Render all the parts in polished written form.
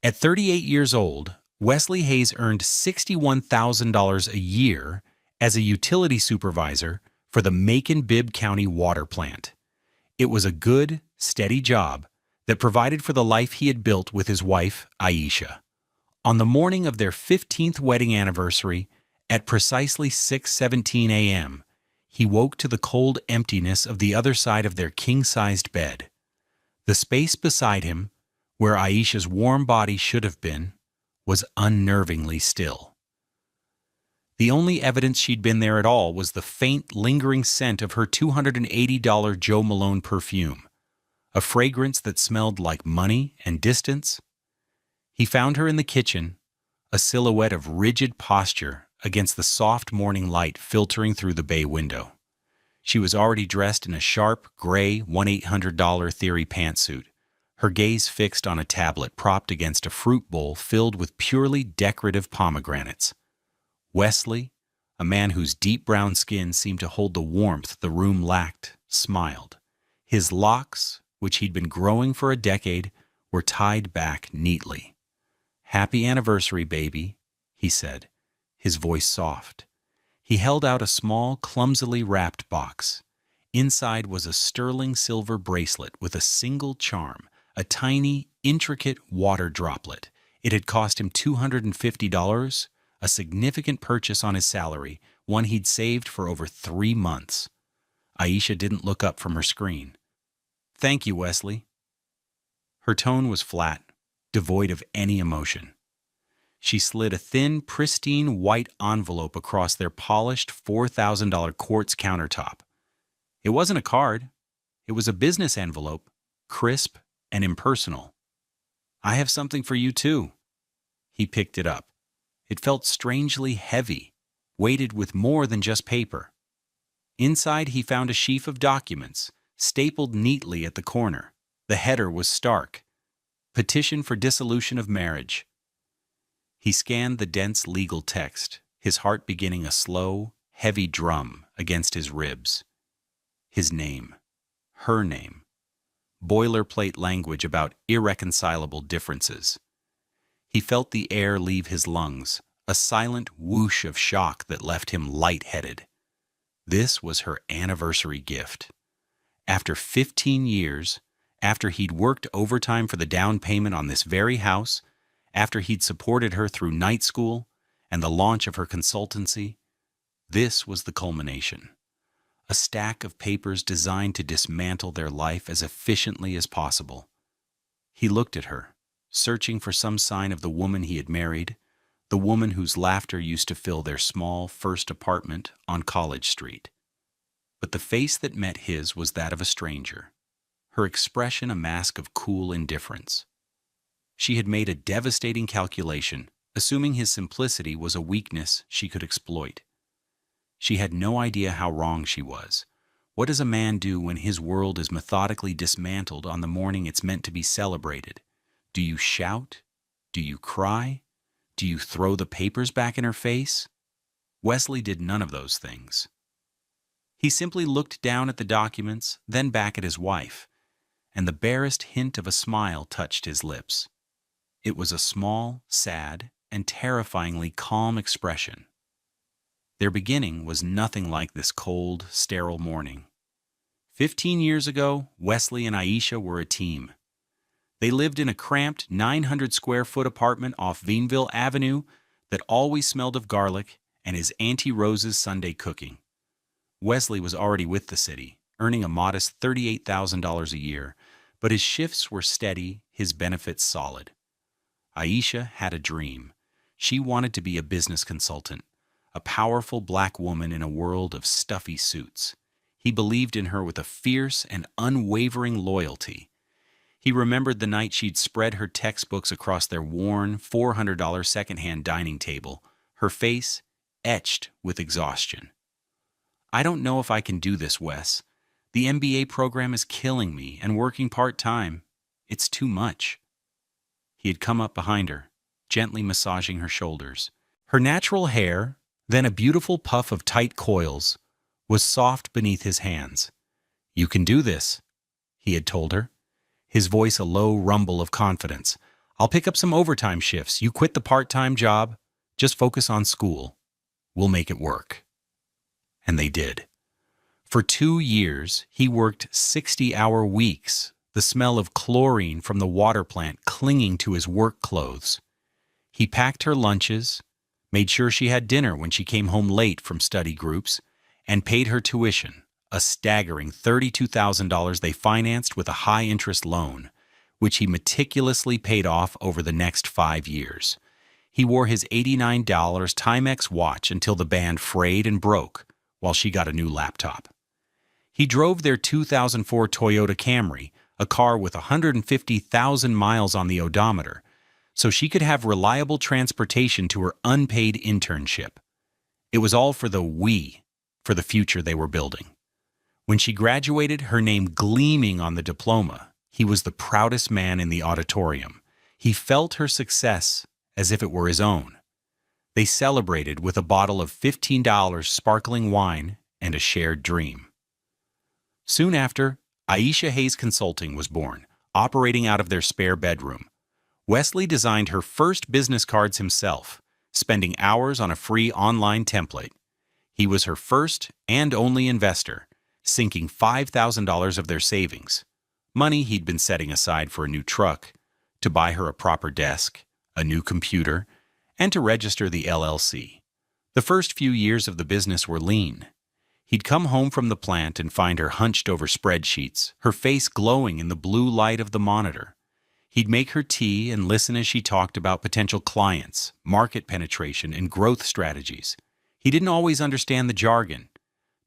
At 38 years old, Wesley Hayes earned $61,000 a year as a utility supervisor for the Macon-Bibb County water plant. It was a good, steady job that provided for the life he had built with his wife, Aisha. On the morning of their 15th wedding anniversary, at precisely 6:17 a.m., he woke to the cold emptiness of the other side of their king-sized bed. The space beside him, where Aisha's warm body should have been, was unnervingly still. The only evidence she'd been there at all was the faint, lingering scent of her $280 Joe Malone perfume, a fragrance that smelled like money and distance. He found her in the kitchen, a silhouette of rigid posture against the soft morning light filtering through the bay window. She was already dressed in a sharp, gray $1-800 Theory pantsuit, her gaze fixed on a tablet propped against a fruit bowl filled with purely decorative pomegranates. Wesley, a man whose deep brown skin seemed to hold the warmth the room lacked, smiled. His locks, which he'd been growing for a decade, were tied back neatly. "Happy anniversary, baby," he said, his voice soft. He held out a small, clumsily wrapped box. Inside was a sterling silver bracelet with a single charm, a tiny, intricate water droplet. It had cost him $250, a significant purchase on his salary, one he'd saved for over 3 months. Aisha didn't look up from her screen. "Thank you, Wesley." Her tone was flat, devoid of any emotion. She slid a thin, pristine white envelope across their polished $4,000 quartz countertop. It wasn't a card. It was a business envelope, crisp and impersonal. "I have something for you, too." He picked it up. It felt strangely heavy, weighted with more than just paper. Inside, he found a sheaf of documents, stapled neatly at the corner. The header was stark: "Petition for dissolution of marriage." He scanned the dense legal text, his heart beginning a slow, heavy drum against his ribs. His name. Her name. Boilerplate language about irreconcilable differences. He felt the air leave his lungs, a silent whoosh of shock that left him lightheaded. This was her anniversary gift. After 15 years, after he'd worked overtime for the down payment on this very house, after he'd supported her through night school and the launch of her consultancy, this was the culmination. A stack of papers designed to dismantle their life as efficiently as possible. He looked at her, searching for some sign of the woman he had married, the woman whose laughter used to fill their small first apartment on College Street. But the face that met his was that of a stranger, her expression a mask of cool indifference. She had made a devastating calculation, assuming his simplicity was a weakness she could exploit. She had no idea how wrong she was. What does a man do when his world is methodically dismantled on the morning it's meant to be celebrated? Do you shout? Do you cry? Do you throw the papers back in her face? Wesley did none of those things. He simply looked down at the documents, then back at his wife, and the barest hint of a smile touched his lips. It was a small, sad, and terrifyingly calm expression. Their beginning was nothing like this cold, sterile morning. 15 years ago, Wesley and Aisha were a team. They lived in a cramped 900-square-foot apartment off Vineville Avenue that always smelled of garlic and his Auntie Rose's Sunday cooking. Wesley was already with the city, earning a modest $38,000 a year, but his shifts were steady, his benefits solid. Aisha had a dream. She wanted to be a business consultant, a powerful black woman in a world of stuffy suits. He believed in her with a fierce and unwavering loyalty. He remembered the night she'd spread her textbooks across their worn, $400 secondhand dining table, her face etched with exhaustion. "I don't know if I can do this, Wes. The MBA program is killing me, and working part-time. It's too much." He had come up behind her, gently massaging her shoulders. Her natural hair, then a beautiful puff of tight coils, was soft beneath his hands. "You can do this," he had told her, his voice a low rumble of confidence. I'll pick up some overtime shifts. You quit the part-time job. Just focus on school. We'll make it work." And they did. For 2 years, he worked 60-hour weeks, the smell of chlorine from the water plant clinging to his work clothes. He packed her lunches, made sure she had dinner when she came home late from study groups, and paid her tuition, a staggering $32,000 they financed with a high-interest loan, which he meticulously paid off over the next 5 years. He wore his $89 Timex watch until the band frayed and broke, while she got a new laptop. He drove their 2004 Toyota Camry, a car with 150,000 miles on the odometer, so she could have reliable transportation to her unpaid internship. It was all for the future they were building. When she graduated, her name gleaming on the diploma, he was the proudest man in the auditorium. He felt her success as if it were his own. They celebrated with a bottle of $15 sparkling wine and a shared dream. Soon after, Aisha Hayes Consulting was born, operating out of their spare bedroom. Wesley designed her first business cards himself, spending hours on a free online template. He was her first and only investor, sinking $5,000 of their savings, money he'd been setting aside for a new truck, to buy her a proper desk, a new computer, and to register the LLC. The first few years of the business were lean. He'd come home from the plant and find her hunched over spreadsheets, her face glowing in the blue light of the monitor. He'd make her tea and listen as she talked about potential clients, market penetration, and growth strategies. He didn't always understand the jargon,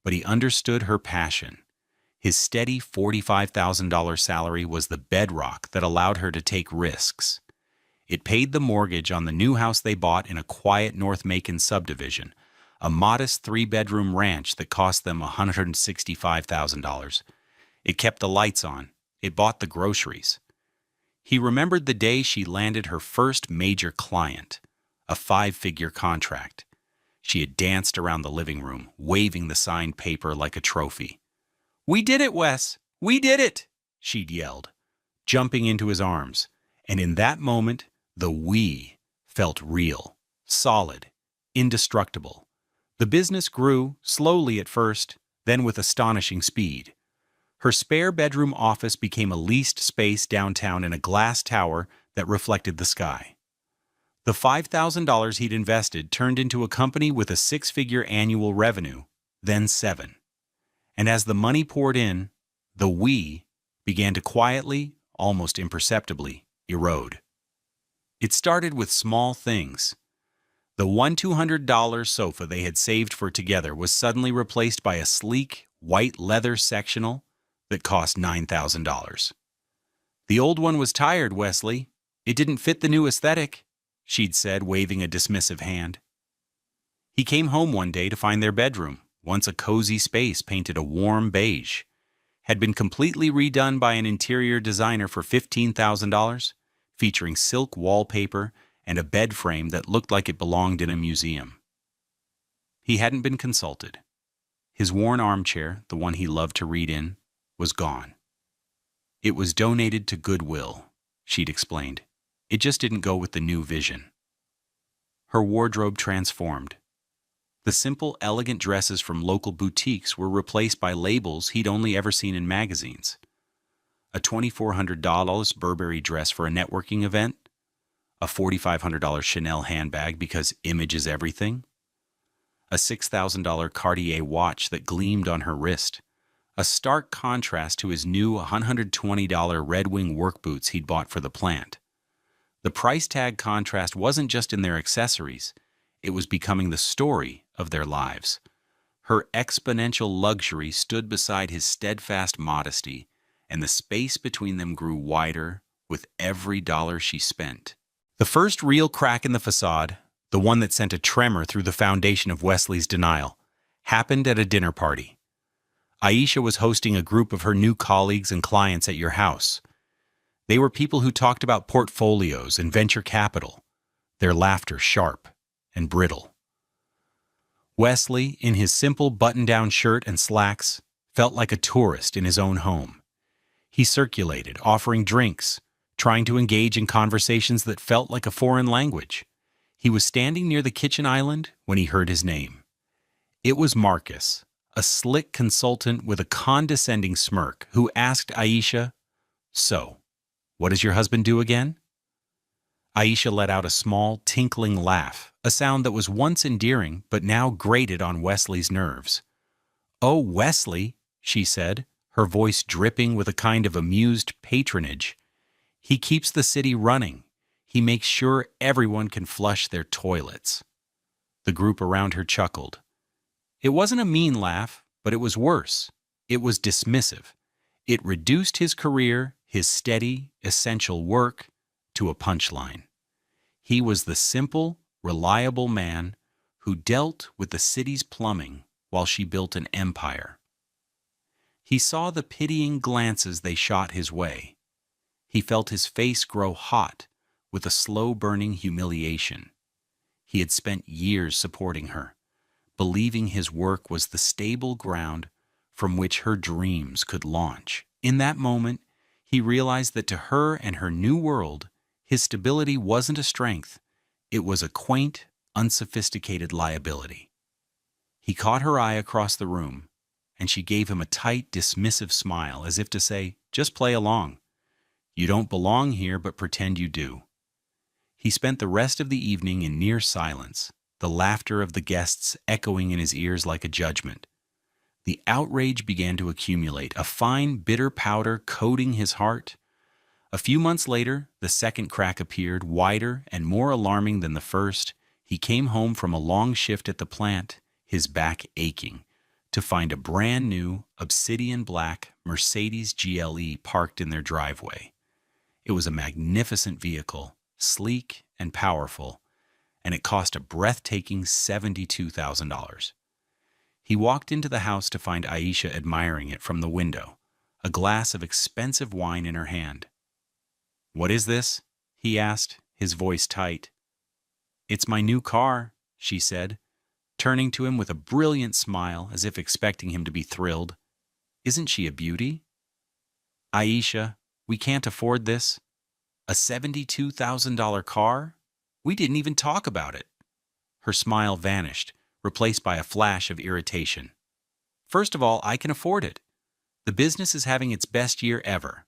but he understood her passion. His steady $45,000 salary was the bedrock that allowed her to take risks. It paid the mortgage on the new house they bought in a quiet North Macon subdivision, a modest 3-bedroom ranch that cost them $165,000. It kept the lights on. It bought the groceries. He remembered the day she landed her first major client, a 5-figure contract. She had danced around the living room, waving the signed paper like a trophy. "We did it, Wes! We did it!" she'd yelled, jumping into his arms. And in that moment, the "we" felt real, solid, indestructible. The business grew, slowly at first, then with astonishing speed. Her spare bedroom office became a leased space downtown in a glass tower that reflected the sky. The $5,000 he'd invested turned into a company with a 6-figure annual revenue, then 7. And as the money poured in, the "we" began to quietly, almost imperceptibly, erode. It started with small things. The $200 sofa they had saved for together was suddenly replaced by a sleek, white leather sectional that cost $9,000. "The old one was tired, Wesley. It didn't fit the new aesthetic," she'd said, waving a dismissive hand. He came home one day to find their bedroom, once a cozy space painted a warm beige, had been completely redone by an interior designer for $15,000, featuring silk wallpaper and a bed frame that looked like it belonged in a museum. He hadn't been consulted. His worn armchair, the one he loved to read in, was gone. "It was donated to Goodwill," she'd explained. "It just didn't go with the new vision." Her wardrobe transformed. The simple, elegant dresses from local boutiques were replaced by labels he'd only ever seen in magazines. A $2,400 Burberry dress for a networking event, a $4,500 Chanel handbag because image is everything, a $6,000 Cartier watch that gleamed on her wrist, a stark contrast to his new $120 Red Wing work boots he'd bought for the plant. The price tag contrast wasn't just in their accessories, it was becoming the story of their lives. Her exponential luxury stood beside his steadfast modesty, and the space between them grew wider with every dollar she spent. The first real crack in the facade, the one that sent a tremor through the foundation of Wesley's denial, happened at a dinner party. Aisha was hosting a group of her new colleagues and clients at your house. They were people who talked about portfolios and venture capital, their laughter sharp and brittle. Wesley, in his simple button-down shirt and slacks, felt like a tourist in his own home. He circulated, offering drinks, trying to engage in conversations that felt like a foreign language. He was standing near the kitchen island when he heard his name. It was Marcus, a slick consultant with a condescending smirk, who asked Aisha, "So, what does your husband do again?" Aisha let out a small, tinkling laugh, a sound that was once endearing but now grated on Wesley's nerves. "Oh, Wesley," she said, her voice dripping with a kind of amused patronage. "He keeps the city running. He makes sure everyone can flush their toilets." The group around her chuckled. It wasn't a mean laugh, but it was worse. It was dismissive. It reduced his career, his steady, essential work, to a punchline. He was the simple, reliable man who dealt with the city's plumbing while she built an empire. He saw the pitying glances they shot his way. He felt his face grow hot with a slow-burning humiliation. He had spent years supporting her, believing his work was the stable ground from which her dreams could launch. In that moment, he realized that to her and her new world, his stability wasn't a strength. It was a quaint, unsophisticated liability. He caught her eye across the room, and she gave him a tight, dismissive smile, as if to say, "Just play along. You don't belong here, but pretend you do." He spent the rest of the evening in near silence, the laughter of the guests echoing in his ears like a judgment. The outrage began to accumulate, a fine, bitter powder coating his heart. A few months later, the second crack appeared, wider and more alarming than the first. He came home from a long shift at the plant, his back aching, to find a brand new, obsidian black Mercedes GLE parked in their driveway. It was a magnificent vehicle, sleek and powerful, and it cost a breathtaking $72,000. He walked into the house to find Aisha admiring it from the window, a glass of expensive wine in her hand. "What is this?" he asked, his voice tight. "It's my new car," she said, turning to him with a brilliant smile as if expecting him to be thrilled. "Isn't she a beauty?" "Aisha, we can't afford this. A $72,000 car? We didn't even talk about it." Her smile vanished, replaced by a flash of irritation. "First of all, I can afford it. The business is having its best year ever.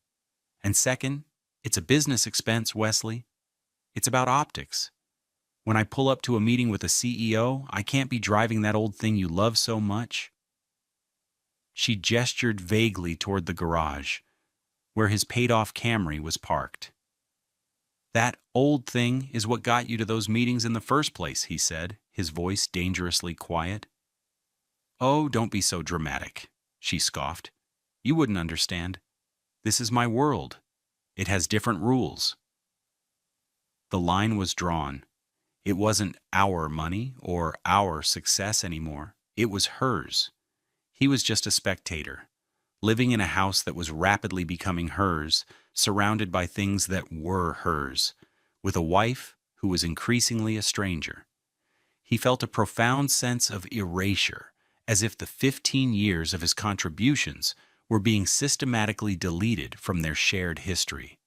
And second, it's a business expense, Wesley. It's about optics. When I pull up to a meeting with a CEO, I can't be driving that old thing you love so much." She gestured vaguely toward the garage, where his paid-off Camry was parked. "That old thing is what got you to those meetings in the first place," he said, his voice dangerously quiet. "Oh, don't be so dramatic," she scoffed. "You wouldn't understand. This is my world. It has different rules." The line was drawn. It wasn't our money or our success anymore. It was hers. He was just a spectator, living in a house that was rapidly becoming hers, surrounded by things that were hers, with a wife who was increasingly a stranger. He felt a profound sense of erasure, as if the 15 years of his contributions were being systematically deleted from their shared history.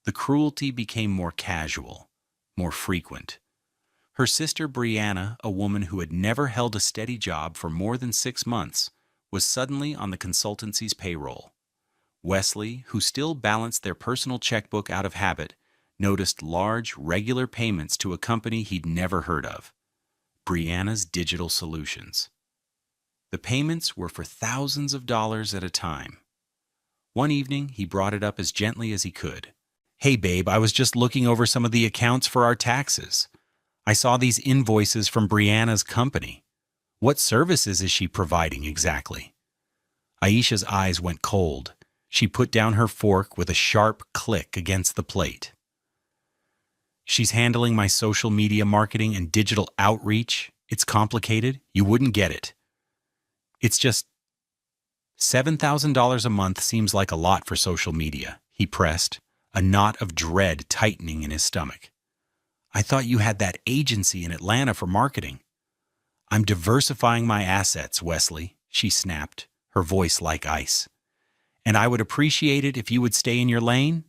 The cruelty became more casual, more frequent. Her sister Brianna, a woman who had never held a steady job for more than 6 months, was suddenly on the consultancy's payroll. Wesley, who still balanced their personal checkbook out of habit, noticed large, regular payments to a company he'd never heard of, Brianna's Digital Solutions. The payments were for thousands of dollars at a time. One evening, he brought it up as gently as he could. "Hey, babe, I was just looking over some of the accounts for our taxes. I saw these invoices from Brianna's company. What services is she providing exactly?" Aisha's eyes went cold. She put down her fork with a sharp click against the plate. "She's handling my social media marketing and digital outreach. It's complicated. You wouldn't get it. It's just $7,000 a month seems like a lot for social media," he pressed, a knot of dread tightening in his stomach. "I thought you had that agency in Atlanta for marketing." "I'm diversifying my assets, Wesley," she snapped, her voice like ice. "And I would appreciate it if you would stay in your lane.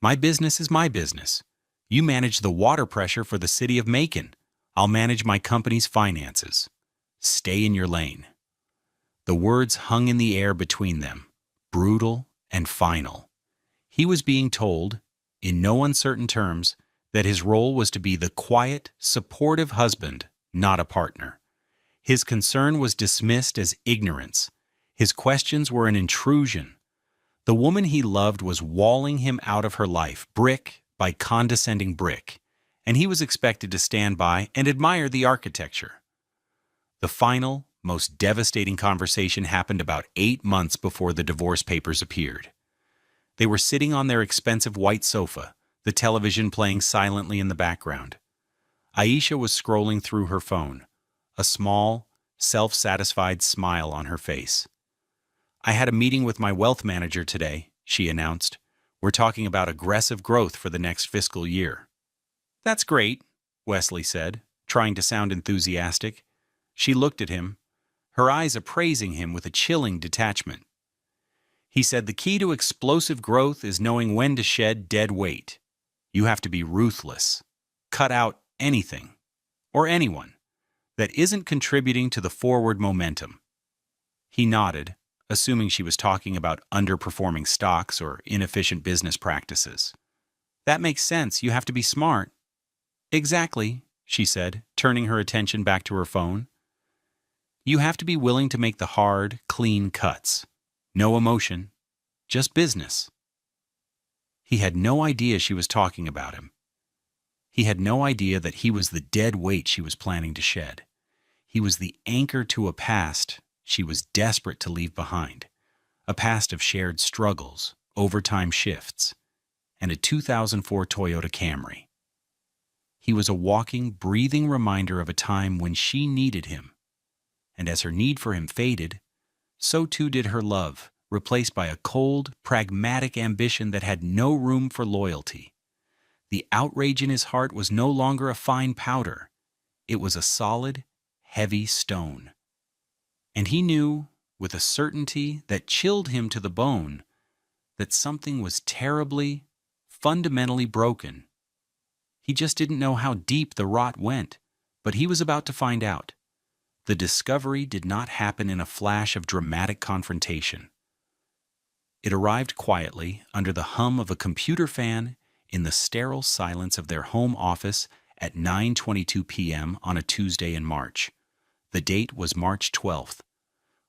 My business is my business. You manage the water pressure for the city of Macon. I'll manage my company's finances. Stay in your lane." The words hung in the air between them, brutal and final. He was being told, in no uncertain terms, that his role was to be the quiet, supportive husband, not a partner. His concern was dismissed as ignorance. His questions were an intrusion. The woman he loved was walling him out of her life, brick by condescending brick, and he was expected to stand by and admire the architecture. The final, most devastating conversation happened about 8 months before the divorce papers appeared. They were sitting on their expensive white sofa, the television playing silently in the background. Aisha was scrolling through her phone, a small, self-satisfied smile on her face. "I had a meeting with my wealth manager today," she announced. "We're talking about aggressive growth for the next fiscal year." "That's great," Wesley said, trying to sound enthusiastic. She looked at him, her eyes appraising him with a chilling detachment. He said, "The key to explosive growth is knowing when to shed dead weight. You have to be ruthless. Cut out anything, or anyone, that isn't contributing to the forward momentum." He nodded, assuming she was talking about underperforming stocks or inefficient business practices. "That makes sense. You have to be smart." "Exactly," she said, turning her attention back to her phone. "You have to be willing to make the hard, clean cuts. No emotion, just business." He had no idea she was talking about him. He had no idea that he was the dead weight she was planning to shed. He was the anchor to a past she was desperate to leave behind, a past of shared struggles, overtime shifts, and a 2004 Toyota Camry. He was a walking, breathing reminder of a time when she needed him. And as her need for him faded, so too did her love, replaced by a cold, pragmatic ambition that had no room for loyalty. The outrage in his heart was no longer a fine powder. It was a solid, heavy stone. And he knew, with a certainty that chilled him to the bone, that something was terribly, fundamentally broken. He just didn't know how deep the rot went, but he was about to find out. The discovery did not happen in a flash of dramatic confrontation. It arrived quietly under the hum of a computer fan in the sterile silence of their home office at 9:22 p.m. on a Tuesday in March. The date was March 12th.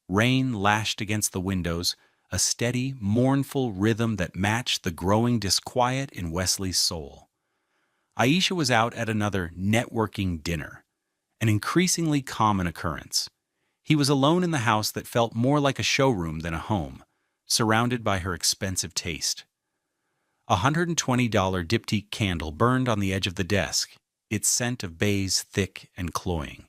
Rain lashed against the windows, a steady, mournful rhythm that matched the growing disquiet in Wesley's soul. Aisha was out at another networking dinner, an increasingly common occurrence. He was alone in the house that felt more like a showroom than a home, surrounded by her expensive taste. A $120 diptyque candle burned on the edge of the desk, its scent of baize thick and cloying.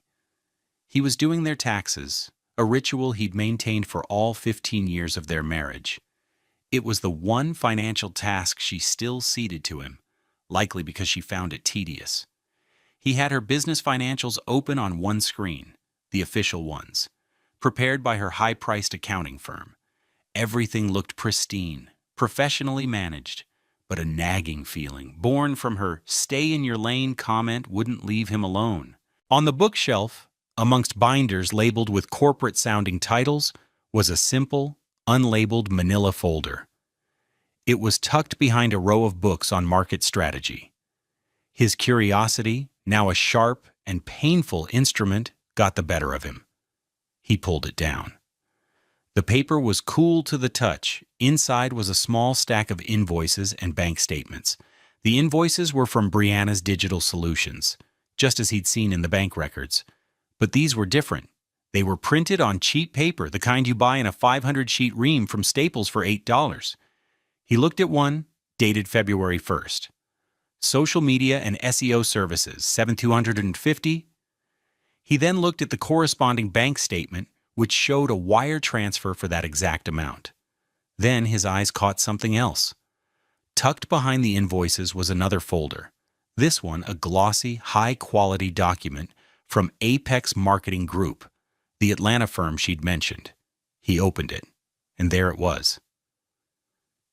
He was doing their taxes, a ritual he'd maintained for all 15 years of their marriage. It was the one financial task she still ceded to him, likely because she found it tedious. He had her business financials open on one screen, the official ones, prepared by her high-priced accounting firm. Everything looked pristine, professionally managed, but a nagging feeling, born from her stay-in-your-lane comment, wouldn't leave him alone. On the bookshelf, amongst binders labeled with corporate-sounding titles, was a simple, unlabeled manila folder. It was tucked behind a row of books on market strategy. His curiosity, now a sharp and painful instrument, got the better of him. He pulled it down. The paper was cool to the touch. Inside was a small stack of invoices and bank statements. The invoices were from Brianna's Digital Solutions, just as he'd seen in the bank records. But these were different. They were printed on cheap paper, the kind you buy in a 500-sheet ream from Staples for $8. He looked at one, dated February 1st. Social media and SEO services, $7,250. He then looked at the corresponding bank statement, which showed a wire transfer for that exact amount. Then his eyes caught something else. Tucked behind the invoices was another folder. This one a glossy, high-quality document from Apex Marketing Group, the Atlanta firm she'd mentioned. He opened it, and there it was.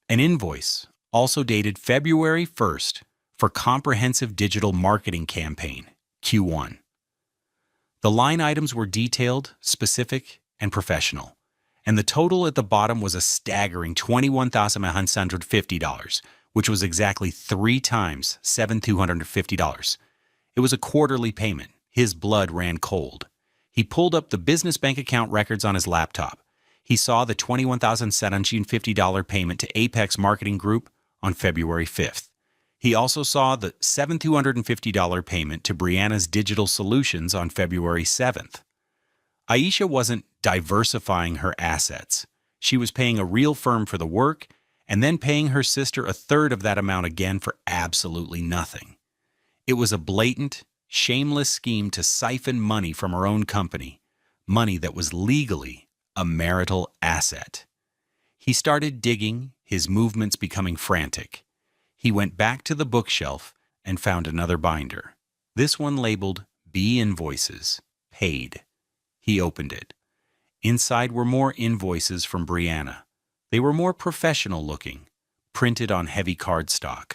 An invoice, also dated February 1st, for Comprehensive Digital Marketing Campaign, Q1. The line items were detailed, specific, and professional, and the total at the bottom was a staggering $21,150, which was exactly 3 times $7,250. It was a quarterly payment. His blood ran cold. He pulled up the business bank account records on his laptop. He saw the $21,750 payment to Apex Marketing Group on February 5th. He also saw the $7,250 payment to Brianna's Digital Solutions on February 7th. Aisha wasn't diversifying her assets. She was paying a real firm for the work and then paying her sister a third of that amount again for absolutely nothing. It was a blatant, shameless scheme to siphon money from her own company, money that was legally a marital asset. He started digging, his movements becoming frantic. He went back to the bookshelf and found another binder. This one labeled B Invoices, Paid. He opened it. Inside were more invoices from Brianna. They were more professional looking, printed on heavy cardstock.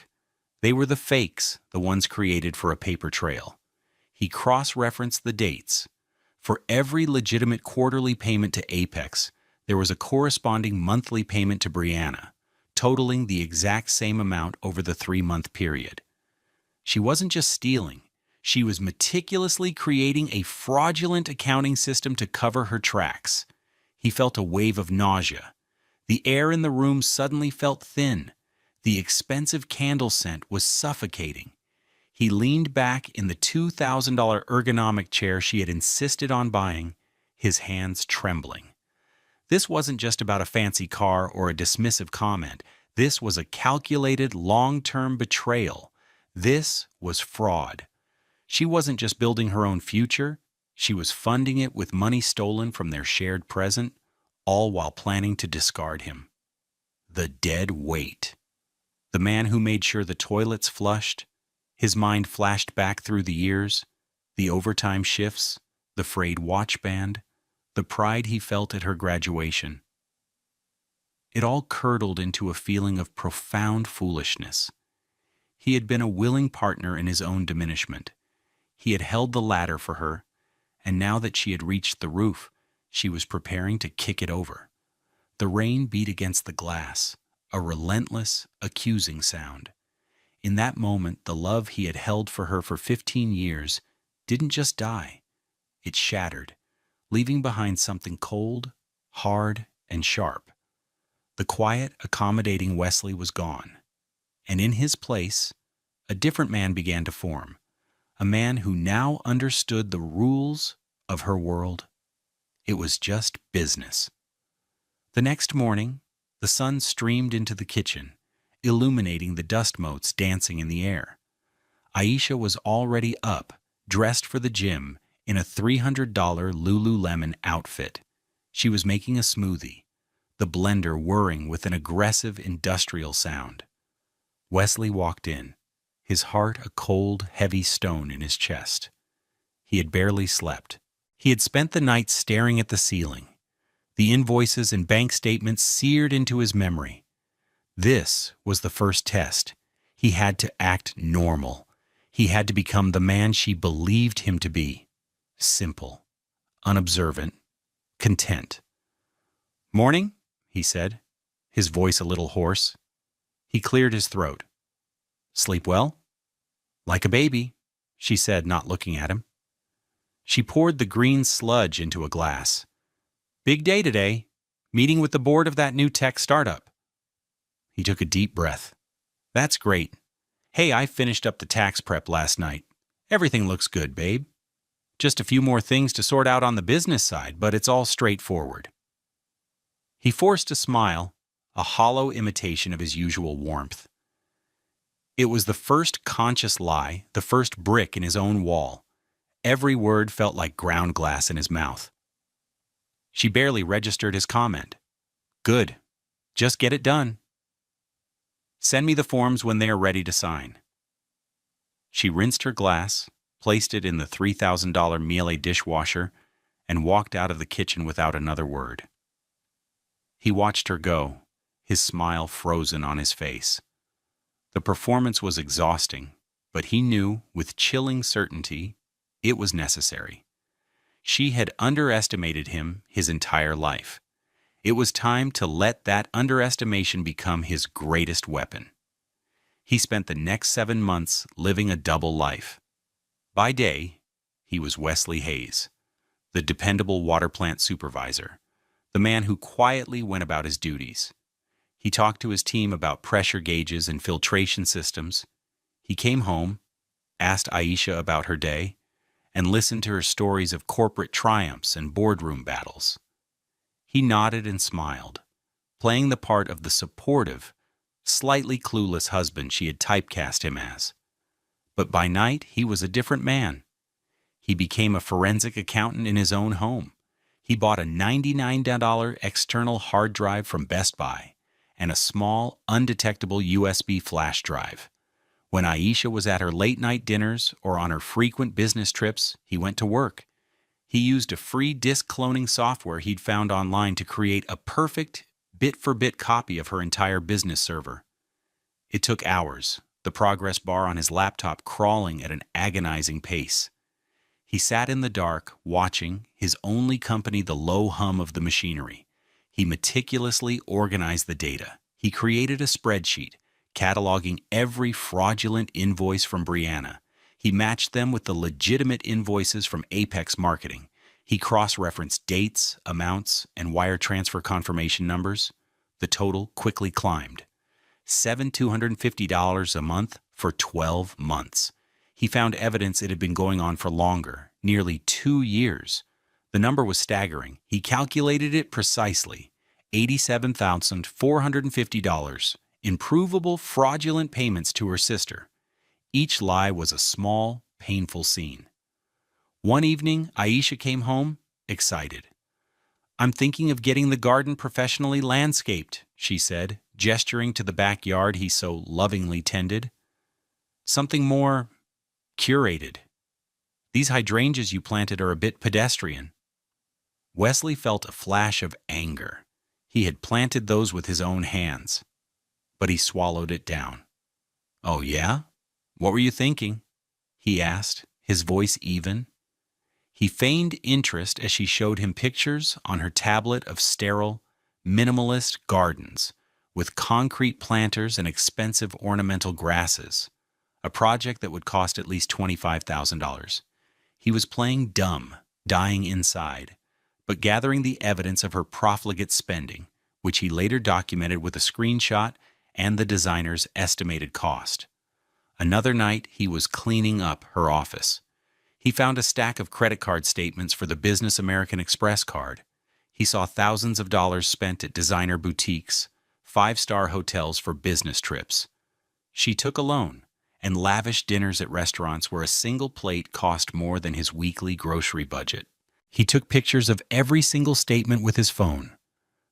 They were the fakes, the ones created for a paper trail. He cross-referenced the dates. For every legitimate quarterly payment to Apex, there was a corresponding monthly payment to Brianna, totaling the exact same amount over the 3-month period. She wasn't just stealing. She was meticulously creating a fraudulent accounting system to cover her tracks. He felt a wave of nausea. The air in the room suddenly felt thin. The expensive candle scent was suffocating. He leaned back in the $2,000 ergonomic chair she had insisted on buying, his hands trembling. This wasn't just about a fancy car or a dismissive comment. This was a calculated, long-term betrayal. This was fraud. She wasn't just building her own future. She was funding it with money stolen from their shared present, all while planning to discard him. The dead weight. The man who made sure the toilets flushed. His mind flashed back through the years, the overtime shifts, the frayed watch band, the pride he felt at her graduation. It all curdled into a feeling of profound foolishness. He had been a willing partner in his own diminishment. He had held the ladder for her, and now that she had reached the roof, she was preparing to kick it over. The rain beat against the glass, a relentless, accusing sound. In that moment, the love he had held for her for 15 years didn't just die. It shattered, leaving behind something cold, hard, and sharp. The quiet, accommodating Wesley was gone, and in his place, a different man began to form, a man who now understood the rules of her world. It was just business. The next morning, the sun streamed into the kitchen, illuminating the dust motes dancing in the air. Aisha was already up, dressed for the gym, in a $300 Lululemon outfit. She was making a smoothie, the blender whirring with an aggressive industrial sound. Wesley walked in, his heart a cold, heavy stone in his chest. He had barely slept. He had spent the night staring at the ceiling. The invoices and bank statements seared into his memory. This was the first test. He had to act normal. He had to become the man she believed him to be. Simple, unobservant, content. "Morning," he said, his voice a little hoarse. He cleared his throat. "Sleep well?" "Like a baby," she said, not looking at him. She poured the green sludge into a glass. "Big day today. Meeting with the board of that new tech startup." He took a deep breath. "That's great. Hey, I finished up the tax prep last night. Everything looks good, babe. Just a few more things to sort out on the business side, but it's all straightforward." He forced a smile, a hollow imitation of his usual warmth. It was the first conscious lie, the first brick in his own wall. Every word felt like ground glass in his mouth. She barely registered his comment. "Good. Just get it done. Send me the forms when they are ready to sign." She rinsed her glass, placed it in the $3,000 Miele dishwasher, and walked out of the kitchen without another word. He watched her go, his smile frozen on his face. The performance was exhausting, but he knew with chilling certainty it was necessary. She had underestimated him his entire life. It was time to let that underestimation become his greatest weapon. He spent the next 7 months living a double life. By day, he was Wesley Hayes, the dependable water plant supervisor, the man who quietly went about his duties. He talked to his team about pressure gauges and filtration systems. He came home, asked Aisha about her day, and listened to her stories of corporate triumphs and boardroom battles. He nodded and smiled, playing the part of the supportive, slightly clueless husband she had typecast him as. But by night, he was a different man. He became a forensic accountant in his own home. He bought a $99 external hard drive from Best Buy and a small, undetectable USB flash drive. When Aisha was at her late-night dinners or on her frequent business trips, he went to work. He used a free disk cloning software he'd found online to create a perfect, bit-for-bit copy of her entire business server. It took hours, the progress bar on his laptop crawling at an agonizing pace. He sat in the dark, watching, his only company the low hum of the machinery. He meticulously organized the data. He created a spreadsheet, cataloging every fraudulent invoice from Brianna. He matched them with the legitimate invoices from Apex Marketing. He cross-referenced dates, amounts, and wire transfer confirmation numbers. The total quickly climbed. $7,250 a month for 12 months. He found evidence it had been going on for longer, nearly 2 years. The number was staggering. He calculated it precisely. $87,450 in provable fraudulent payments to her sister. Each lie was a small, painful scene. One evening, Aisha came home, excited. "I'm thinking of getting the garden professionally landscaped," she said, gesturing to the backyard he so lovingly tended. "Something more curated. These hydrangeas you planted are a bit pedestrian." Wesley felt a flash of anger. He had planted those with his own hands. But he swallowed it down. "Oh, yeah? What were you thinking?" he asked, his voice even. He feigned interest as she showed him pictures on her tablet of sterile, minimalist gardens with concrete planters and expensive ornamental grasses, a project that would cost at least $25,000. He was playing dumb, dying inside, but gathering the evidence of her profligate spending, which he later documented with a screenshot and the designer's estimated cost. Another night, he was cleaning up her office. He found a stack of credit card statements for the Business American Express card. He saw thousands of dollars spent at designer boutiques, 5-star hotels for business trips. She took a loan and lavish dinners at restaurants where a single plate cost more than his weekly grocery budget. He took pictures of every single statement with his phone,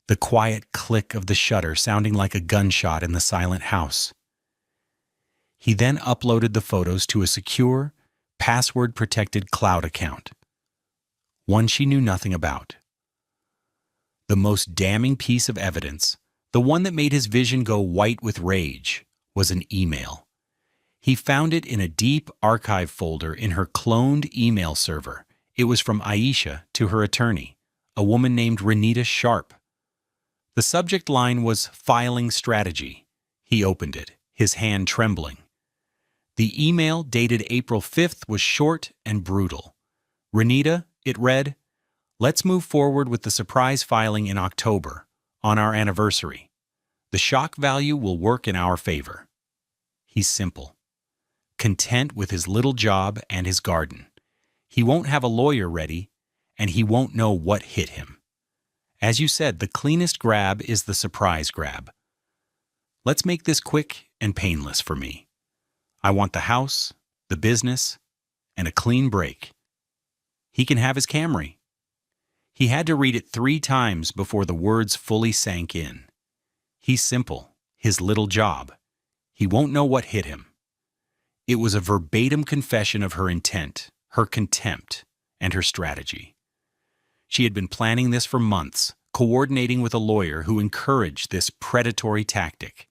the quiet click of the shutter sounding like a gunshot in the silent house. He then uploaded the photos to a secure, password-protected cloud account, one she knew nothing about. The most damning piece of evidence, the one that made his vision go white with rage, was an email. He found it in a deep archive folder in her cloned email server. It was from Aisha to her attorney, a woman named Renita Sharp. The subject line was filing strategy. He opened it, his hand trembling. The email, dated April 5th, was short and brutal. "Renita," it read, "let's move forward with the surprise filing in October, on our anniversary. The shock value will work in our favor." He's simple, content with his little job and his garden. He won't have a lawyer ready, and he won't know what hit him. As you said, the cleanest grab is the surprise grab. Let's make this quick and painless for me. I want the house, the business, and a clean break. He can have his Camry. He had to read it 3 times before the words fully sank in. He's simple, his little job. He won't know what hit him. It was a verbatim confession of her intent, her contempt, and her strategy. She had been planning this for months, coordinating with a lawyer who encouraged this predatory tactic.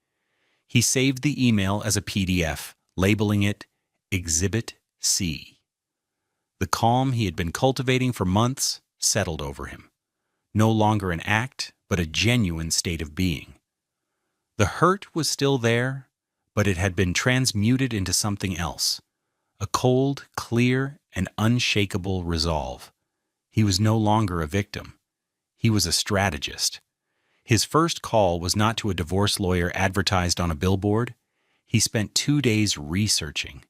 He saved the email as a PDF, labeling it Exhibit C. The calm he had been cultivating for months settled over him. No longer an act, but a genuine state of being. The hurt was still there, but it had been transmuted into something else. A cold, clear, and unshakable resolve. He was no longer a victim. He was a strategist. His first call was not to a divorce lawyer advertised on a billboard. He spent 2 days researching,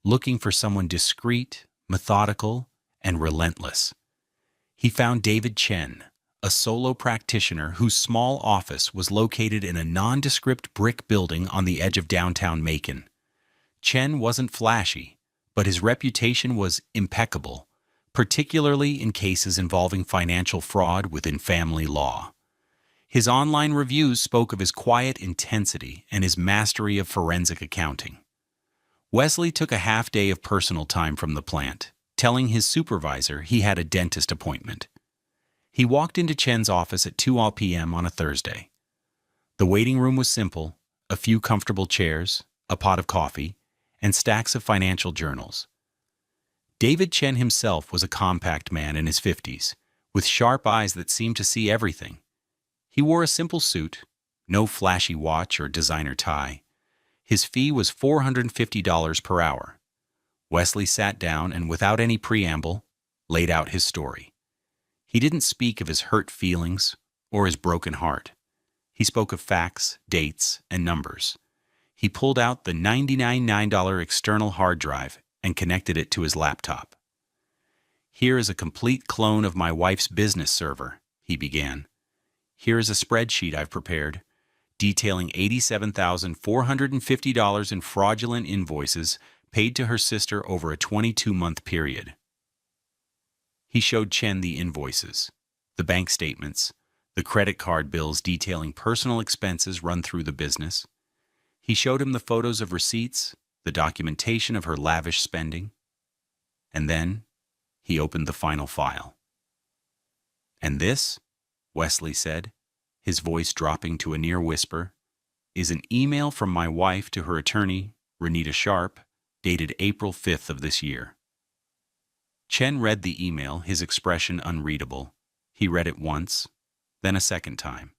looking for someone discreet, methodical, and relentless. He found David Chen, a solo practitioner whose small office was located in a nondescript brick building on the edge of downtown Macon. Chen wasn't flashy, but his reputation was impeccable, particularly in cases involving financial fraud within family law. His online reviews spoke of his quiet intensity and his mastery of forensic accounting. Wesley took a half day of personal time from the plant, telling his supervisor he had a dentist appointment. He walked into Chen's office at 2 p.m. on a Thursday. The waiting room was simple, a few comfortable chairs, a pot of coffee, and stacks of financial journals. David Chen himself was a compact man in his 50s, with sharp eyes that seemed to see everything. He wore a simple suit, no flashy watch or designer tie. His fee was $450 per hour. Wesley sat down and, without any preamble, laid out his story. He didn't speak of his hurt feelings or his broken heart. He spoke of facts, dates, and numbers. He pulled out the $99 external hard drive and connected it to his laptop. "Here is a complete clone of my wife's business server," he began. "Here is a spreadsheet I've prepared, detailing $87,450 in fraudulent invoices paid to her sister over a 22-month period." He showed Chen the invoices, the bank statements, the credit card bills detailing personal expenses run through the business. He showed him the photos of receipts, the documentation of her lavish spending. And then he opened the final file. "And this," Wesley said, his voice dropping to a near whisper, "is an email from my wife to her attorney, Renita Sharp, dated April 5th of this year." Chen read the email, his expression unreadable. He read it once, then a second time.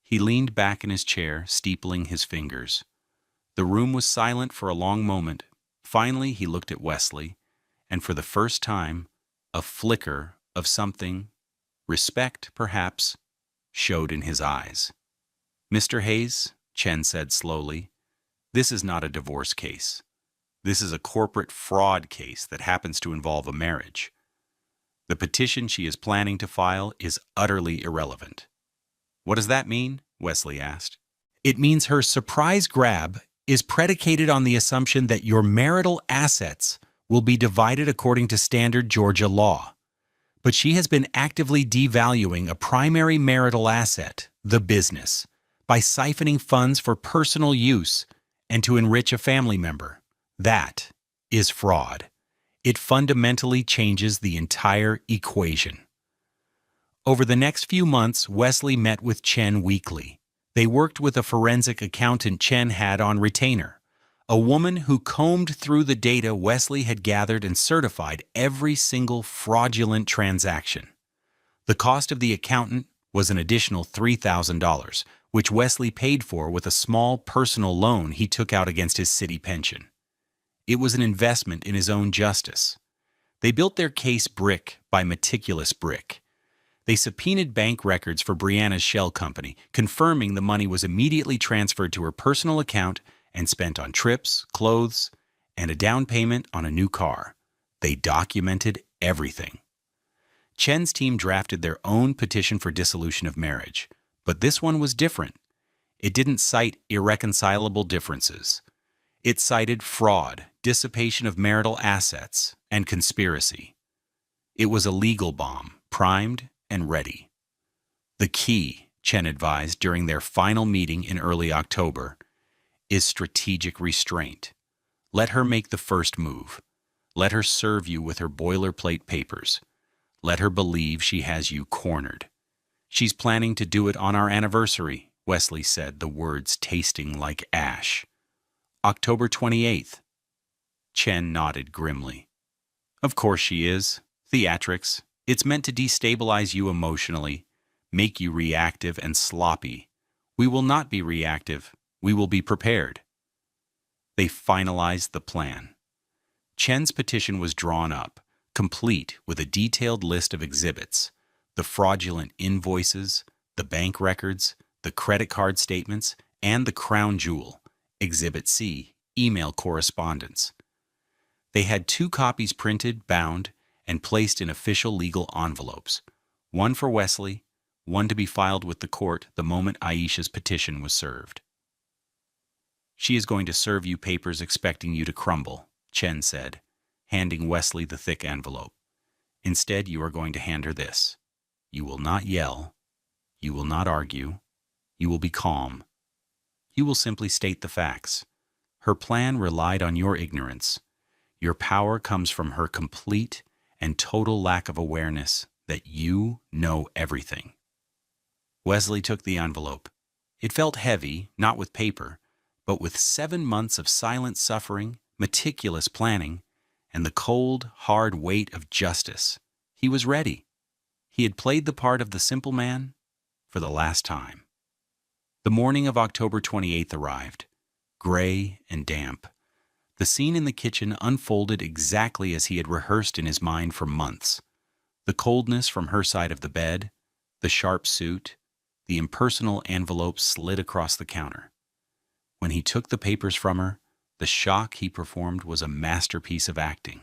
He leaned back in his chair, steepling his fingers. The room was silent for a long moment. Finally, he looked at Wesley, and for the first time, a flicker of something, respect perhaps, showed in his eyes. "Mr. Hayes," Chen said slowly, "this is not a divorce case. This is a corporate fraud case that happens to involve a marriage. The petition she is planning to file is utterly irrelevant." "What does that mean?" Wesley asked. "It means her surprise grab is predicated on the assumption that your marital assets will be divided according to standard Georgia law. But she has been actively devaluing a primary marital asset, the business, by siphoning funds for personal use and to enrich a family member. That is fraud. It fundamentally changes the entire equation." Over the next few months, Wesley met with Chen weekly. They worked with a forensic accountant Chen had on retainer, a woman who combed through the data Wesley had gathered and certified every single fraudulent transaction. The cost of the accountant was an additional $3,000, which Wesley paid for with a small personal loan he took out against his city pension. It was an investment in his own justice. They built their case brick by meticulous brick. They subpoenaed bank records for Brianna's shell company, confirming the money was immediately transferred to her personal account and spent on trips, clothes, and a down payment on a new car. They documented everything. Chen's team drafted their own petition for dissolution of marriage, but this one was different. It didn't cite irreconcilable differences. It cited fraud, dissipation of marital assets, and conspiracy. It was a legal bomb, primed and ready. "The key," Chen advised during their final meeting in early October, "is strategic restraint. Let her make the first move. Let her serve you with her boilerplate papers. Let her believe she has you cornered. She's planning to do it on our anniversary, Wesley said, the words tasting like ash. October 28th. Chen nodded grimly. Of course she is. Theatrics. It's meant to destabilize you emotionally, make you reactive and sloppy. We will not be reactive. We will be prepared. They finalized the plan. Chen's petition was drawn up, complete with a detailed list of exhibits, the fraudulent invoices, the bank records, the credit card statements, and the crown jewel, Exhibit C, email correspondence. They had 2 copies printed, bound, and placed in official legal envelopes, one for Wesley, one to be filed with the court the moment Aisha's petition was served. She is going to serve you papers expecting you to crumble, Chen said, handing Wesley the thick envelope. Instead, you are going to hand her this. You will not yell. You will not argue. You will be calm. You will simply state the facts. Her plan relied on your ignorance. Your power comes from her complete and total lack of awareness that you know everything. Wesley took the envelope. It felt heavy, not with paper, but with 7 months of silent suffering, meticulous planning, and the cold, hard weight of justice. He was ready. He had played the part of the simple man for the last time. The morning of October 28th arrived, gray and damp. The scene in the kitchen unfolded exactly as he had rehearsed in his mind for months. The coldness from her side of the bed, the sharp suit, the impersonal envelope slid across the counter. When he took the papers from her, the shock he performed was a masterpiece of acting.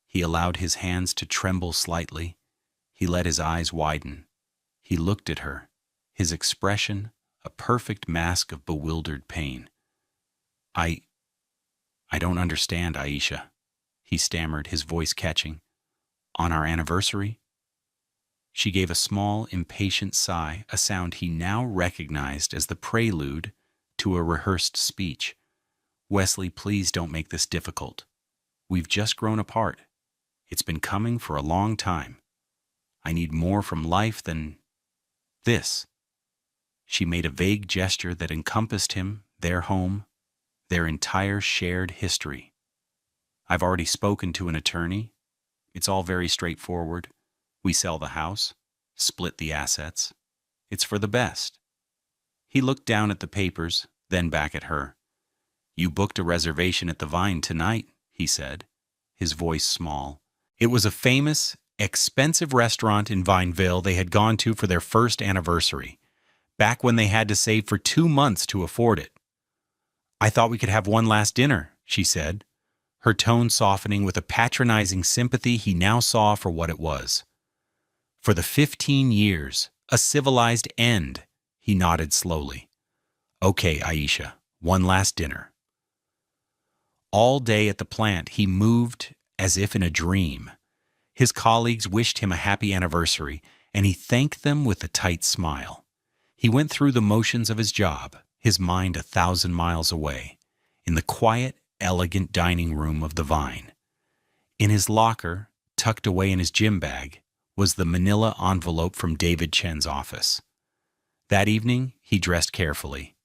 He allowed his hands to tremble slightly. He let his eyes widen. He looked at her, his expression a perfect mask of bewildered pain. I don't understand, Aisha, he stammered, his voice catching. On our anniversary? She gave a small, impatient sigh, a sound he now recognized as the prelude to a rehearsed speech. Wesley, please don't make this difficult. We've just grown apart. It's been coming for a long time. I need more from life than this. She made a vague gesture that encompassed him, their home, their entire shared history. I've already spoken to an attorney. It's all very straightforward. We sell the house, split the assets. It's for the best. He looked down at the papers, then back at her. You booked a reservation at the Vine tonight, he said, his voice small. It was a famous, expensive restaurant in Vineville they had gone to for their first anniversary, back when they had to save for 2 months to afford it. I thought we could have one last dinner, she said, her tone softening with a patronizing sympathy he now saw for what it was. For the 15 years, a civilized end, he nodded slowly. Okay, Aisha, one last dinner. All day at the plant, he moved as if in a dream. His colleagues wished him a happy anniversary, and he thanked them with a tight smile. He went through the motions of his job, his mind 1,000 miles away, in the quiet, elegant dining room of the Vine. In his locker, tucked away in his gym bag, was the manila envelope from David Chen's office. That evening, he dressed carefully.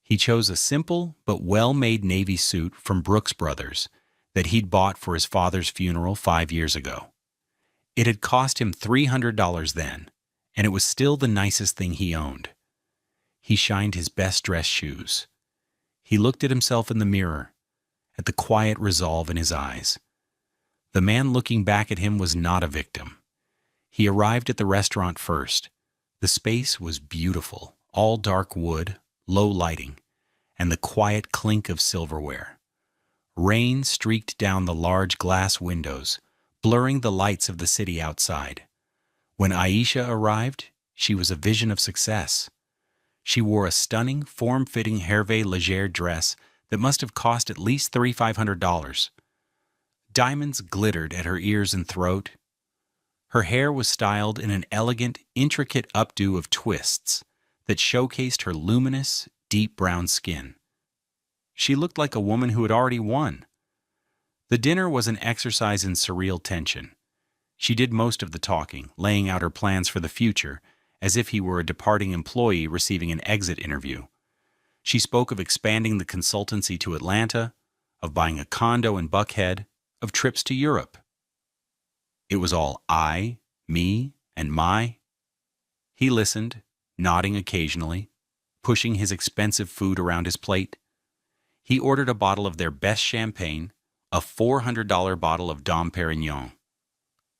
He chose a simple but well-made navy suit from Brooks Brothers that he'd bought for his father's funeral 5 years ago. It had cost him $300 then, and it was still the nicest thing he owned. He shined his best dress shoes. He looked at himself in the mirror, at the quiet resolve in his eyes. The man looking back at him was not a victim. He arrived at the restaurant first. The space was beautiful, all dark wood, low lighting, and the quiet clink of silverware. Rain streaked down the large glass windows, blurring the lights of the city outside. When Aisha arrived, she was a vision of success. She wore a stunning, form-fitting Hervé Leger dress that must have cost at least $3,500. Diamonds glittered at her ears and throat. Her hair was styled in an elegant, intricate updo of twists that showcased her luminous, deep brown skin. She looked like a woman who had already won. The dinner was an exercise in surreal tension. She did most of the talking, laying out her plans for the future, as if he were a departing employee receiving an exit interview. She spoke of expanding the consultancy to Atlanta, of buying a condo in Buckhead, of trips to Europe. It was all I, me, and my. He listened, nodding occasionally, pushing his expensive food around his plate. He ordered a bottle of their best champagne, a $400 bottle of Dom Perignon.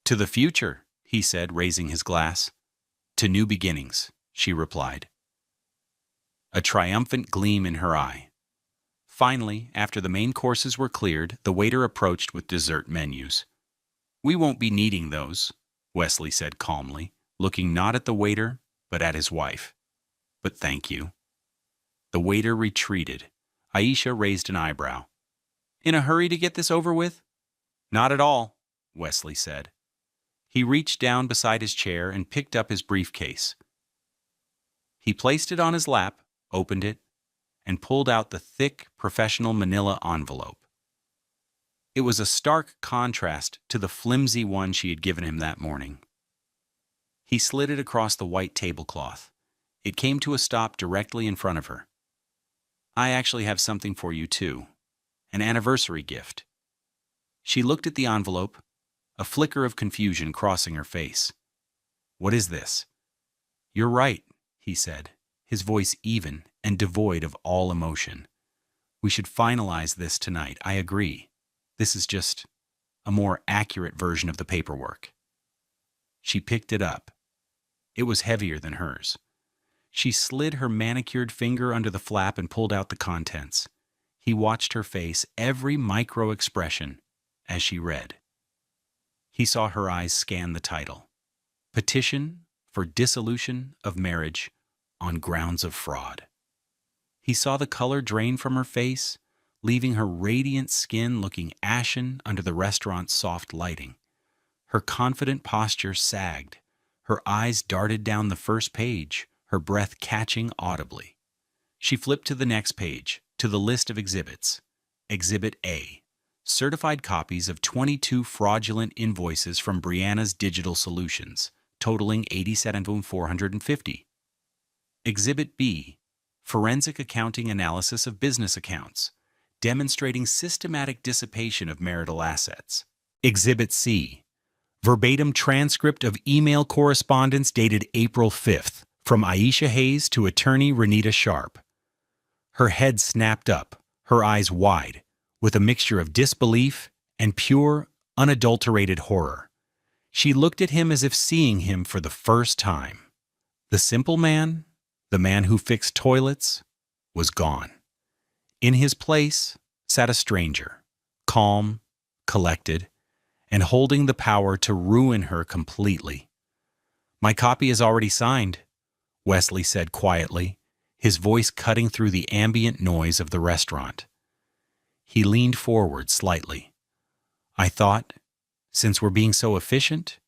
"To the future," he said, raising his glass. "To new beginnings," she replied, a triumphant gleam in her eye. Finally, after the main courses were cleared, the waiter approached with dessert menus. "We won't be needing those," Wesley said calmly, looking not at the waiter, but at his wife. "But thank you." The waiter retreated. Aisha raised an eyebrow. "In a hurry to get this over with?" "Not at all," Wesley said. He reached down beside his chair and picked up his briefcase. He placed it on his lap, opened it, and pulled out the thick, professional manila envelope. It was a stark contrast to the flimsy one she had given him that morning. He slid it across the white tablecloth. It came to a stop directly in front of her. "I actually have something for you, too. An anniversary gift." She looked at the envelope, a flicker of confusion crossing her face. "What is this?" "You're right," he said, his voice even and devoid of all emotion. "We should finalize this tonight. I agree. This is just a more accurate version of the paperwork." She picked it up. It was heavier than hers. She slid her manicured finger under the flap and pulled out the contents. He watched her face, every micro-expression, as she read. He saw her eyes scan the title. "Petition for Dissolution of Marriage on Grounds of Fraud." He saw the color drain from her face, leaving her radiant skin looking ashen under the restaurant's soft lighting. Her confident posture sagged. Her eyes darted down the first page, her breath catching audibly. She flipped to the next page, to the list of exhibits. Exhibit A. Certified copies of 22 fraudulent invoices from Brianna's Digital Solutions, totaling $87,450. Exhibit B. Forensic accounting analysis of business accounts, demonstrating systematic dissipation of marital assets. Exhibit C. Verbatim transcript of email correspondence dated April 5th from Aisha Hayes to attorney Renita Sharp. Her head snapped up, her eyes wide, with a mixture of disbelief and pure, unadulterated horror. She looked at him as if seeing him for the first time. The simple man, the man who fixed toilets, was gone. In his place sat a stranger, calm, collected, and holding the power to ruin her completely. "My copy is already signed," Wesley said quietly, his voice cutting through the ambient noise of the restaurant. He leaned forward slightly. "I thought, since we're being so efficient,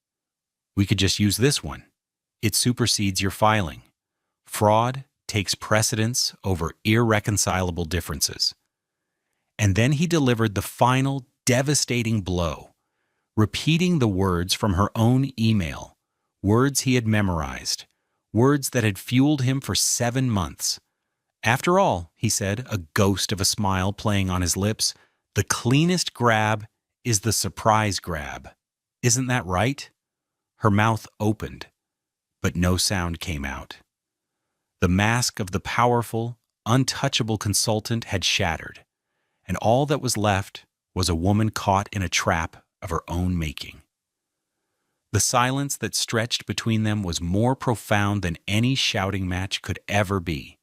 we could just use this one. It supersedes your filing. Fraud takes precedence over irreconcilable differences." And then he delivered the final, devastating blow, repeating the words from her own email, words he had memorized, words that had fueled him for 7 months. "After all," he said, a ghost of a smile playing on his lips, "the cleanest grab is the surprise grab. Isn't that right?" Her mouth opened, but no sound came out. The mask of the powerful, untouchable consultant had shattered, and all that was left was a woman caught in a trap of her own making. The silence that stretched between them was more profound than any shouting match could ever be.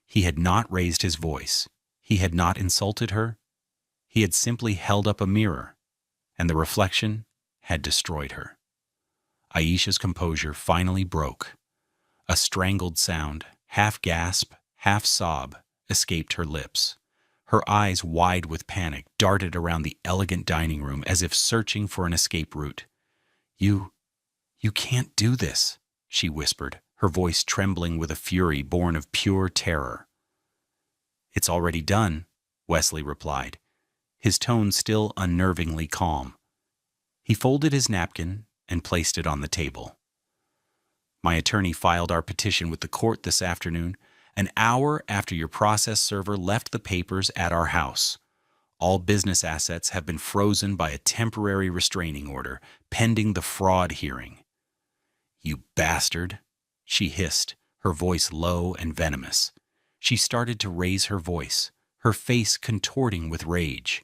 He had not raised his voice. He had not insulted her. He had simply held up a mirror, and the reflection had destroyed her. Aisha's composure finally broke. A strangled sound, half gasp, half sob, escaped her lips. Her eyes, wide with panic, darted around the elegant dining room as if searching for an escape route. You can't do this," she whispered, her voice trembling with a fury born of pure terror. "It's already done," Wesley replied, his tone still unnervingly calm. He folded his napkin and placed it on the table. My attorney filed our petition with the court this afternoon, an hour after your process server left the papers at our house. All business assets have been frozen by a temporary restraining order, pending the fraud hearing. You bastard, she hissed, her voice low and venomous. She started to raise her voice, her face contorting with rage.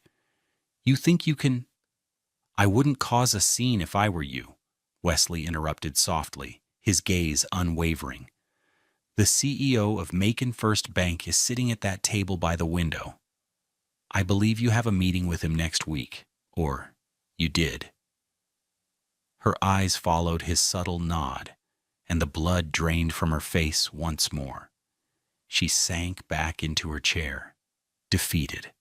You think you can— I wouldn't cause a scene if I were you, Wesley interrupted softly, his gaze unwavering. The CEO of Macon First Bank is sitting at that table by the window. I believe you have a meeting with him next week, or you did. Her eyes followed his subtle nod, and the blood drained from her face once more. She sank back into her chair, defeated.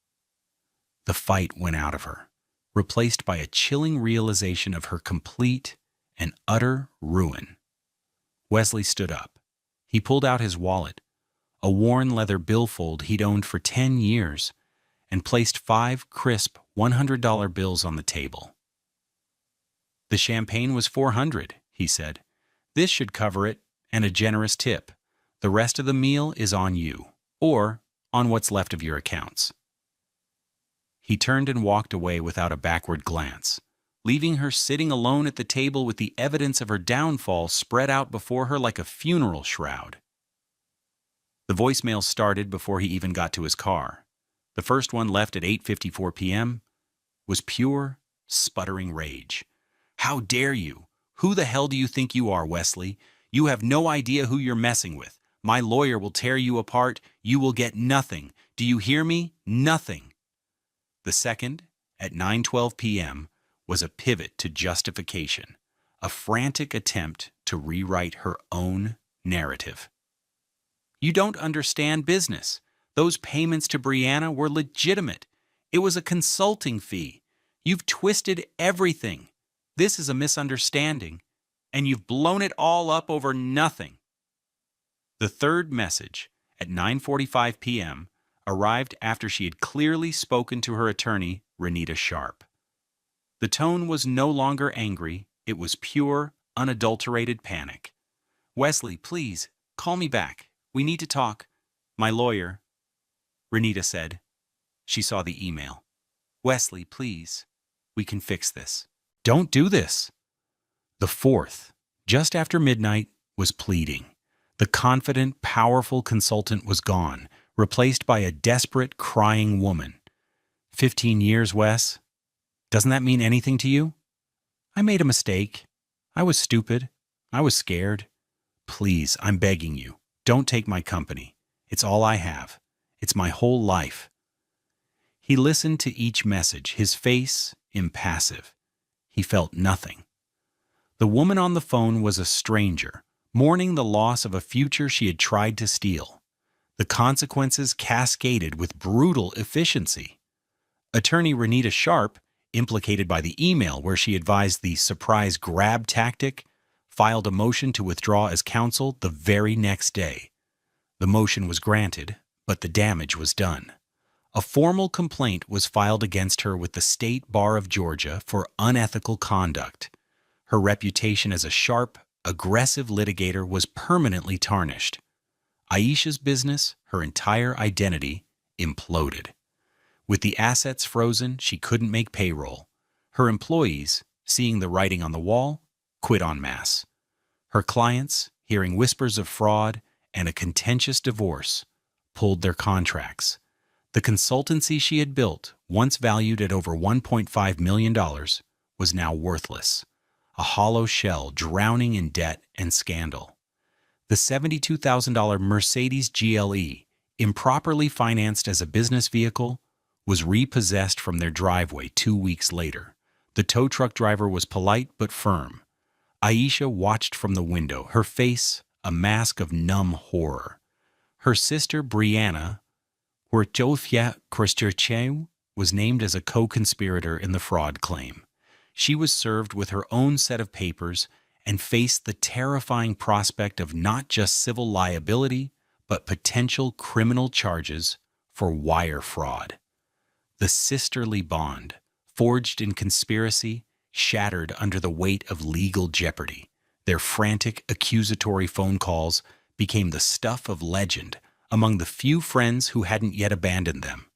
The fight went out of her, replaced by a chilling realization of her complete and utter ruin. Wesley stood up. He pulled out his wallet, a worn leather billfold he'd owned for 10 years, and placed 5 crisp $100 bills on the table. The champagne was $400, he said. This should cover it, and a generous tip. The rest of the meal is on you, or on what's left of your accounts. He turned and walked away without a backward glance, leaving her sitting alone at the table with the evidence of her downfall spread out before her like a funeral shroud. The voicemail started before he even got to his car. The first one, left at 8:54 p.m., was pure, sputtering rage. How dare you? Who the hell do you think you are, Wesley? You have no idea who you're messing with. My lawyer will tear you apart. You will get nothing. Do you hear me? Nothing. The second, at 9:12 p.m., was a pivot to justification, a frantic attempt to rewrite her own narrative. You don't understand business. Those payments to Brianna were legitimate. It was a consulting fee. You've twisted everything. This is a misunderstanding, and you've blown it all up over nothing. The third message, at 9:45 p.m., arrived after she had clearly spoken to her attorney, Renita Sharp. The tone was no longer angry. It was pure, unadulterated panic. Wesley, please, call me back. We need to talk. My lawyer, Renita said. She saw the email. Wesley, please, we can fix this. Don't do this. The fourth, just after midnight, was pleading. The confident, powerful consultant was gone, replaced by a desperate, crying woman. 15 years, Wes. Doesn't that mean anything to you? I made a mistake. I was stupid. I was scared. Please, I'm begging you, don't take my company. It's all I have. It's my whole life. He listened to each message, his face impassive. He felt nothing. The woman on the phone was a stranger, mourning the loss of a future she had tried to steal. The consequences cascaded with brutal efficiency. Attorney Renita Sharp, implicated by the email where she advised the surprise grab tactic, filed a motion to withdraw as counsel the very next day. The motion was granted, but the damage was done. A formal complaint was filed against her with the State Bar of Georgia for unethical conduct. Her reputation as a sharp, aggressive litigator was permanently tarnished. Aisha's business, her entire identity, imploded. With the assets frozen, she couldn't make payroll. Her employees, seeing the writing on the wall, quit en masse. Her clients, hearing whispers of fraud and a contentious divorce, pulled their contracts. The consultancy she had built, once valued at over $1.5 million, was now worthless, a hollow shell drowning in debt and scandal. The $72,000 Mercedes GLE, improperly financed as a business vehicle, was repossessed from their driveway 2 weeks later. The tow truck driver was polite but firm. Aisha watched from the window, her face a mask of numb horror. Her sister Brianna was named as a co-conspirator in the fraud claim. She was served with her own set of papers and faced the terrifying prospect of not just civil liability, but potential criminal charges for wire fraud. The sisterly bond, forged in conspiracy, shattered under the weight of legal jeopardy. Their frantic, accusatory phone calls became the stuff of legend among the few friends who hadn't yet abandoned them.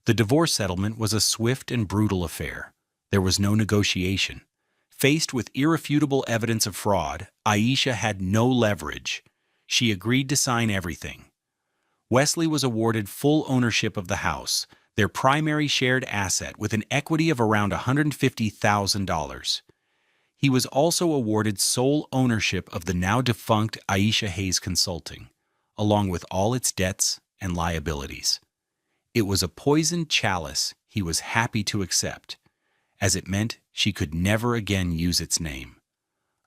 The divorce settlement was a swift and brutal affair. There was no negotiation. Faced with irrefutable evidence of fraud, Aisha had no leverage. She agreed to sign everything. Wesley was awarded full ownership of the house, their primary shared asset, with an equity of around $150,000. He was also awarded sole ownership of the now-defunct Aisha Hayes Consulting, along with all its debts and liabilities. It was a poisoned chalice he was happy to accept, as it meant she could never again use its name.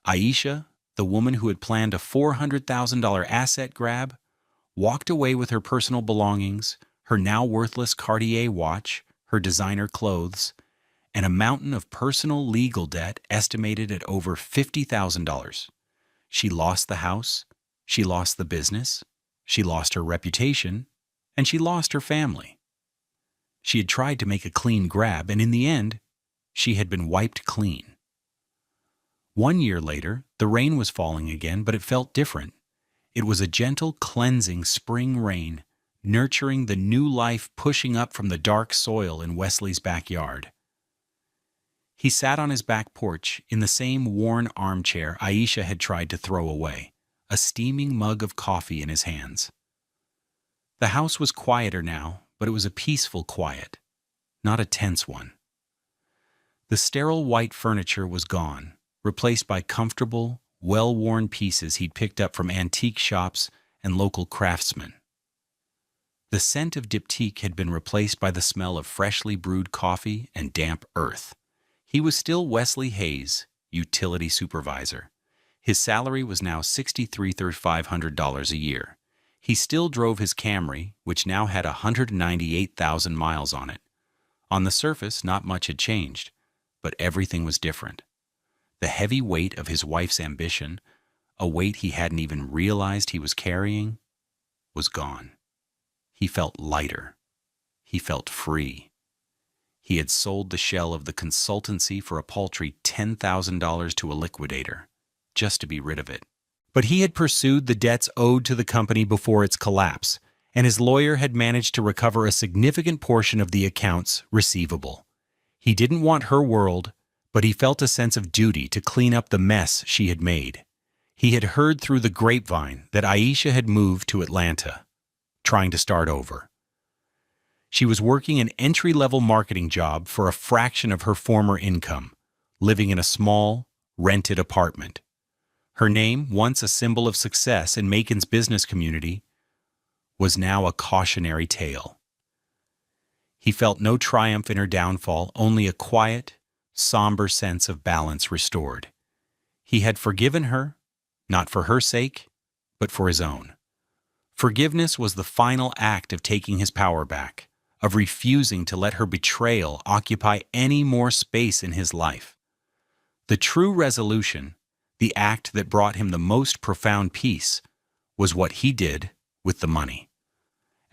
Aisha, the woman who had planned a $400,000 asset grab, walked away with her personal belongings, her now worthless Cartier watch, her designer clothes, and a mountain of personal legal debt estimated at over $50,000. She lost the house, she lost the business, she lost her reputation, and she lost her family. She had tried to make a clean grab, and in the end, she had been wiped clean. 1 year later, the rain was falling again, but it felt different. It was a gentle, cleansing spring rain, nurturing the new life pushing up from the dark soil in Wesley's backyard. He sat on his back porch in the same worn armchair Aisha had tried to throw away, a steaming mug of coffee in his hands. The house was quieter now, but it was a peaceful quiet, not a tense one. The sterile white furniture was gone, replaced by comfortable, well-worn pieces he'd picked up from antique shops and local craftsmen. The scent of diptyque had been replaced by the smell of freshly brewed coffee and damp earth. He was still Wesley Hayes, utility supervisor. His salary was now $63,500 a year. He still drove his Camry, which now had 198,000 miles on it. On the surface, not much had changed, but everything was different. The heavy weight of his wife's ambition, a weight he hadn't even realized he was carrying, was gone. He felt lighter. He felt free. He had sold the shell of the consultancy for a paltry $10,000 to a liquidator, just to be rid of it. But he had pursued the debts owed to the company before its collapse, and his lawyer had managed to recover a significant portion of the accounts receivable. He didn't want her world, but he felt a sense of duty to clean up the mess she had made. He had heard through the grapevine that Aisha had moved to Atlanta, trying to start over. She was working an entry-level marketing job for a fraction of her former income, living in a small, rented apartment. Her name, once a symbol of success in Macon's business community, was now a cautionary tale. He felt no triumph in her downfall, only a quiet, somber sense of balance restored. He had forgiven her, not for her sake, but for his own. Forgiveness was the final act of taking his power back, of refusing to let her betrayal occupy any more space in his life. The true resolution, the act that brought him the most profound peace, was what he did with the money.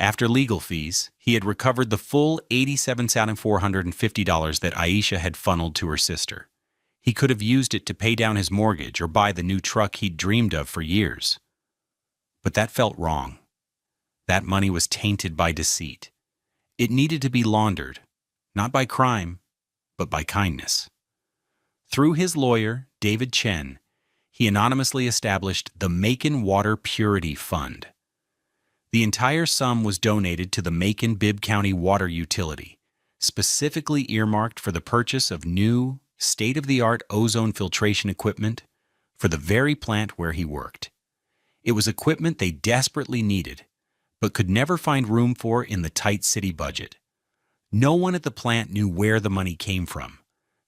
After legal fees, he had recovered the full $87,450 that Aisha had funneled to her sister. He could have used it to pay down his mortgage or buy the new truck he'd dreamed of for years. But that felt wrong. That money was tainted by deceit. It needed to be laundered, not by crime, but by kindness. Through his lawyer, David Chen, he anonymously established the Macon Water Purity Fund. The entire sum was donated to the Macon-Bibb County Water Utility, specifically earmarked for the purchase of new, state-of-the-art ozone filtration equipment for the very plant where he worked. It was equipment they desperately needed, but could never find room for in the tight city budget. No one at the plant knew where the money came from.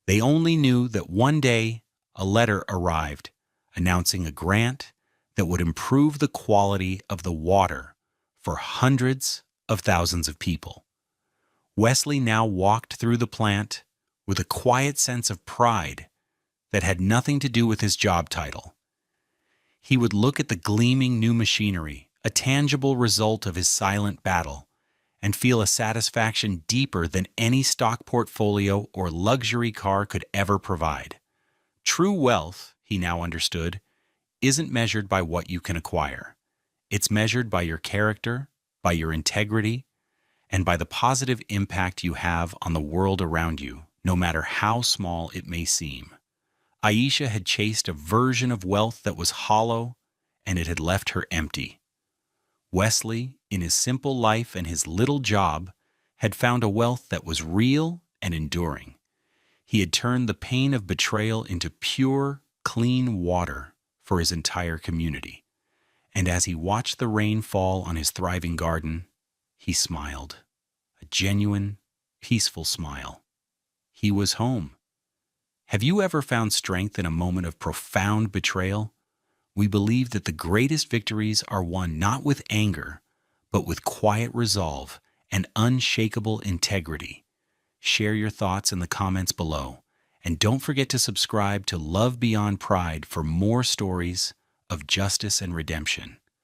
They only knew that one day a letter arrived announcing a grant that would improve the quality of the water for hundreds of thousands of people. Wesley now walked through the plant with a quiet sense of pride that had nothing to do with his job title. He would look at the gleaming new machinery, a tangible result of his silent battle, and feel a satisfaction deeper than any stock portfolio or luxury car could ever provide. True wealth, he now understood, isn't measured by what you can acquire. It's measured by your character, by your integrity, and by the positive impact you have on the world around you, no matter how small it may seem. Aisha had chased a version of wealth that was hollow, and it had left her empty. Wesley, in his simple life and his little job, had found a wealth that was real and enduring. He had turned the pain of betrayal into pure, clean water for his entire community. And as he watched the rain fall on his thriving garden, he smiled. A genuine, peaceful smile. He was home. Have you ever found strength in a moment of profound betrayal? We believe that the greatest victories are won not with anger, but with quiet resolve and unshakable integrity. Share your thoughts in the comments below, and don't forget to subscribe to Love Beyond Pride for more stories of justice and redemption.